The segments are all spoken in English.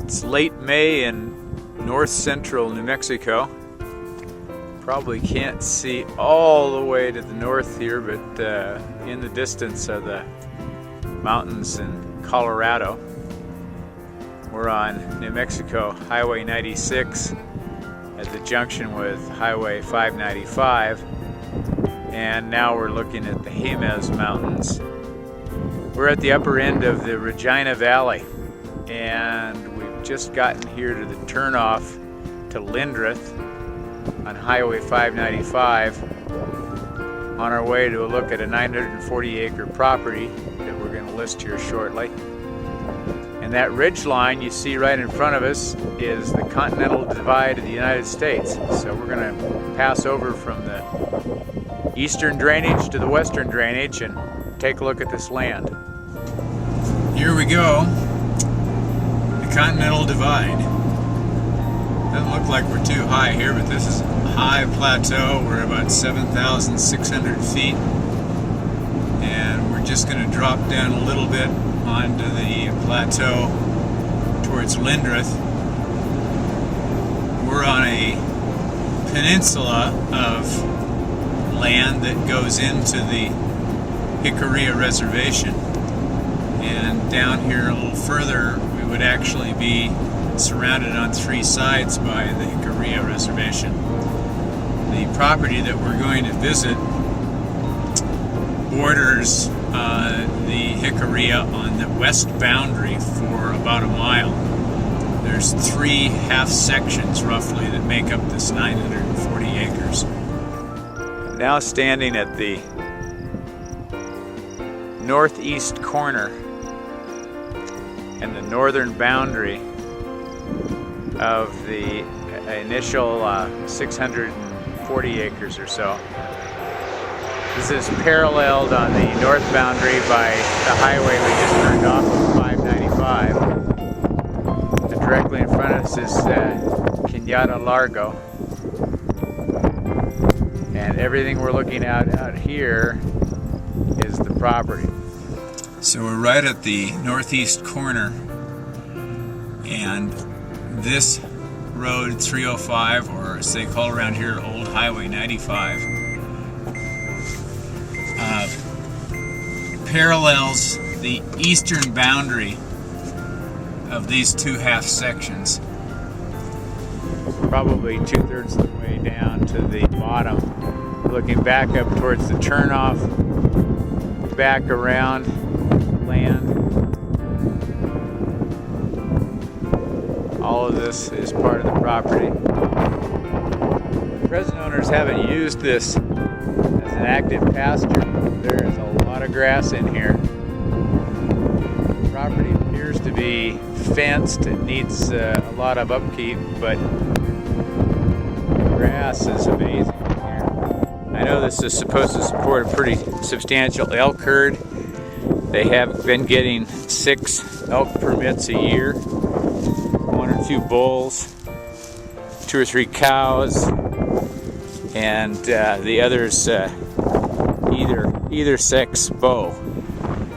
It's late May in north central New Mexico. Probably can't see all the way to the north here, but in the distance are the mountains in Colorado. We're on New Mexico Highway 96 at the junction with Highway 595, and now we're looking at the Jemez Mountains. We're at the upper end of the Regina Valley, and we've just gotten here to the turnoff to Lindreth on Highway 595 on our way to a look at a 940-acre property that we're going to list here shortly. And that ridge line you see right in front of us is the continental divide of the United States. So we're going to pass over from the eastern drainage to the western drainage and take a look at this land. Here we go, the continental divide. Doesn't look like we're too high here, but this is a high plateau. We're about 7,600 feet, and we're just going to drop down a little bit onto the plateau towards Lindreth. We're on a peninsula of land that goes into the Jicarilla Reservation, and down here a little further we would actually be surrounded on three sides by the Jicarilla Reservation. The property that we're going to visit borders the Jicarilla on the west boundary for about a mile. There's 3 half sections roughly that make up this 940 acres. I'm now standing at the northeast corner and the northern boundary of the initial 640 acres or so. This is paralleled on the north boundary by the highway we just turned off of 595. And directly in front of us is Largo. And everything we're looking at out here is the property. So we're right at the northeast corner, and this road 305, or as they call around here, Old Highway 95, parallels the eastern boundary of these 2 half sections. Probably 2/3 of the way down to the bottom, looking back up towards the turnoff, back around land. All of this is part of the property. Present owners haven't used this as an active pasture. There is a lot of grass in here. The property appears to be fenced. It needs a lot of upkeep, but the grass is amazing in here. I know this is supposed to support a pretty substantial elk herd. They have been getting 6 elk permits a year, 1 or 2 bulls, 2 or 3 cows, and the others either sex bow.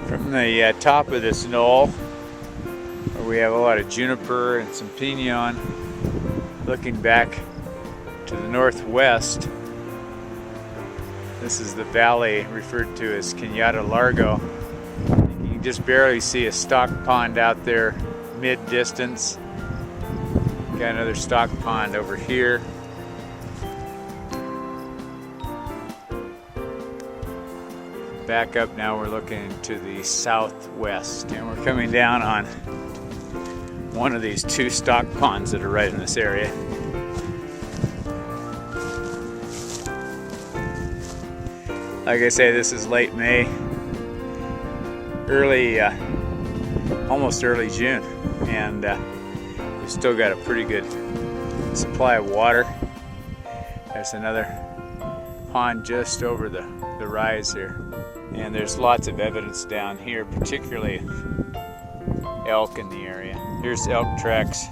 From the top of this knoll, where we have a lot of juniper and some pinon, looking back to the northwest, this is the valley referred to as Largo. You can just barely see a stock pond out there mid-distance. Got another stock pond over here. Back up now, we're looking to the southwest, and we're coming down on one of these 2 stock ponds that are right in this area. Like I say, this is late May, almost early June, and we've still got a pretty good supply of water. There's another pond just over the rise here. And there's lots of evidence down here, particularly elk in the area. Here's elk tracks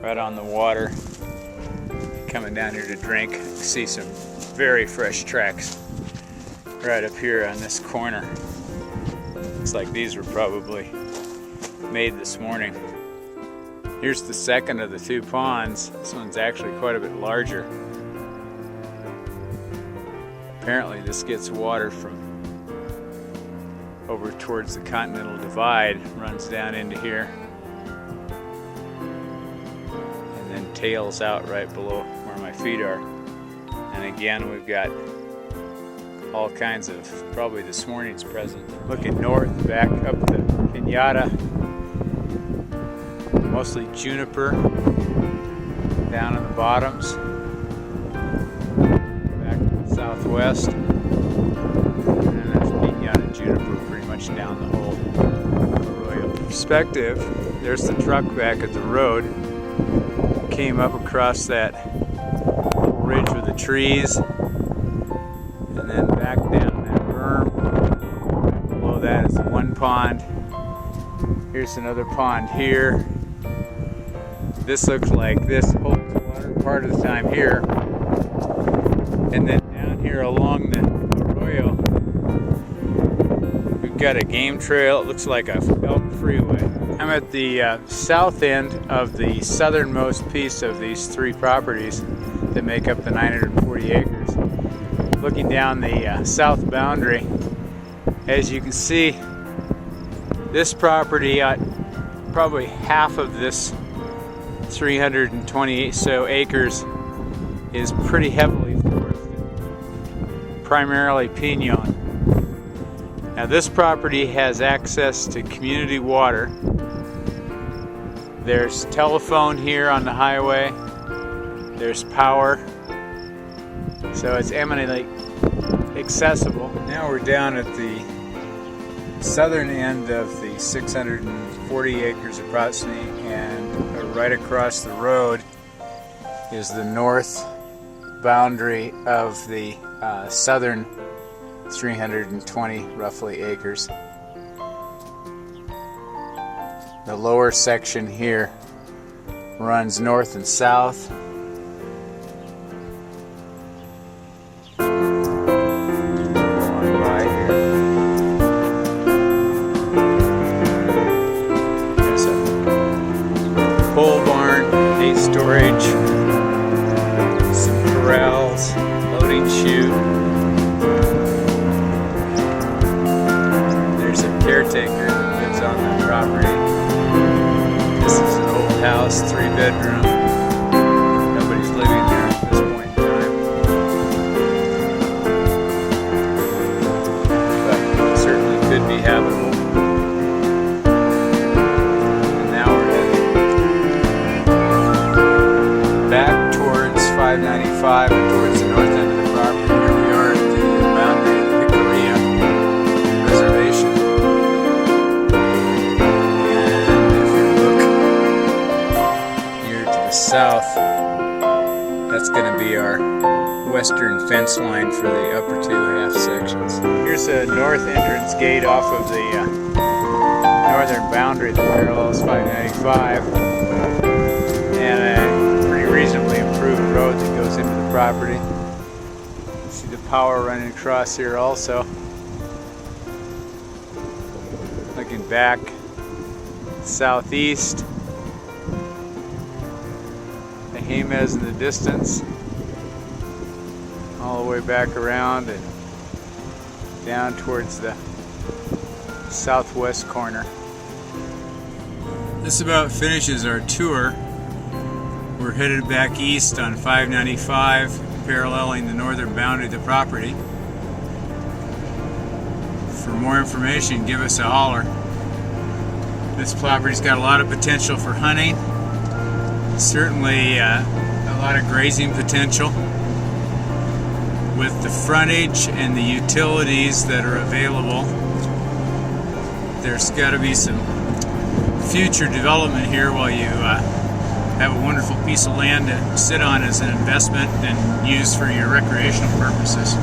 right on the water. Coming down here to drink, see some very fresh tracks right up here on this corner. Looks like these were probably made this morning. Here's the second of the two ponds. This one's actually quite a bit larger. Apparently this gets water from over towards the Continental Divide, runs down into here, and then tails out right below where my feet are. And again, we've got all kinds of, probably this morning's present. Looking north, back up the Pinata, mostly juniper down in the bottoms. Back to the southwest, and there's Pinata juniper pretty much down the whole arroyo. Perspective, there's the truck back at the road. Came up across that little ridge with the trees, and then back down that berm. Below that is one pond. Here's another pond here. This looks like this holds water part of the time here. And then down here along the arroyo, we've got a game trail. It looks like a elk freeway. I'm at the south end of the southernmost piece of these three properties that make up the 940 acres. Looking down the south boundary, as you can see, this property, probably half of this 328 so acres is pretty heavily forested, primarily pinon. Now this property has access to community water. There's telephone here on the highway. There's power. So it's eminently accessible. Now we're down at the southern end of the 640 acres approximately, and right across the road is the north boundary of the southern 320 roughly acres. The lower section here runs north and south. Pole barn, hay storage, some corrals, loading chute. There's a caretaker that lives on the property. This is an old house, 3-bedroom. Nobody's living there at this point in time, but it certainly could be habitable. Back towards 595 and towards the north end of the property. Here we are at the boundary of the Jicarilla Reservation. And if we look here to the south, that's going to be our western fence line for the upper two half sections. Here's a north entrance gate off of the northern boundary that parallels 595. And a reasonably improved road that goes into the property. See the power running across here also. Looking back southeast, the Jemez in the distance, all the way back around and down towards the southwest corner. This about finishes our tour. We're headed back east on 595, paralleling the northern boundary of the property. For more information, give us a holler. This property's got a lot of potential for hunting. Certainly a lot of grazing potential. With the frontage and the utilities that are available, there's got to be some future development here while you have a wonderful piece of land to sit on as an investment and use for your recreational purposes.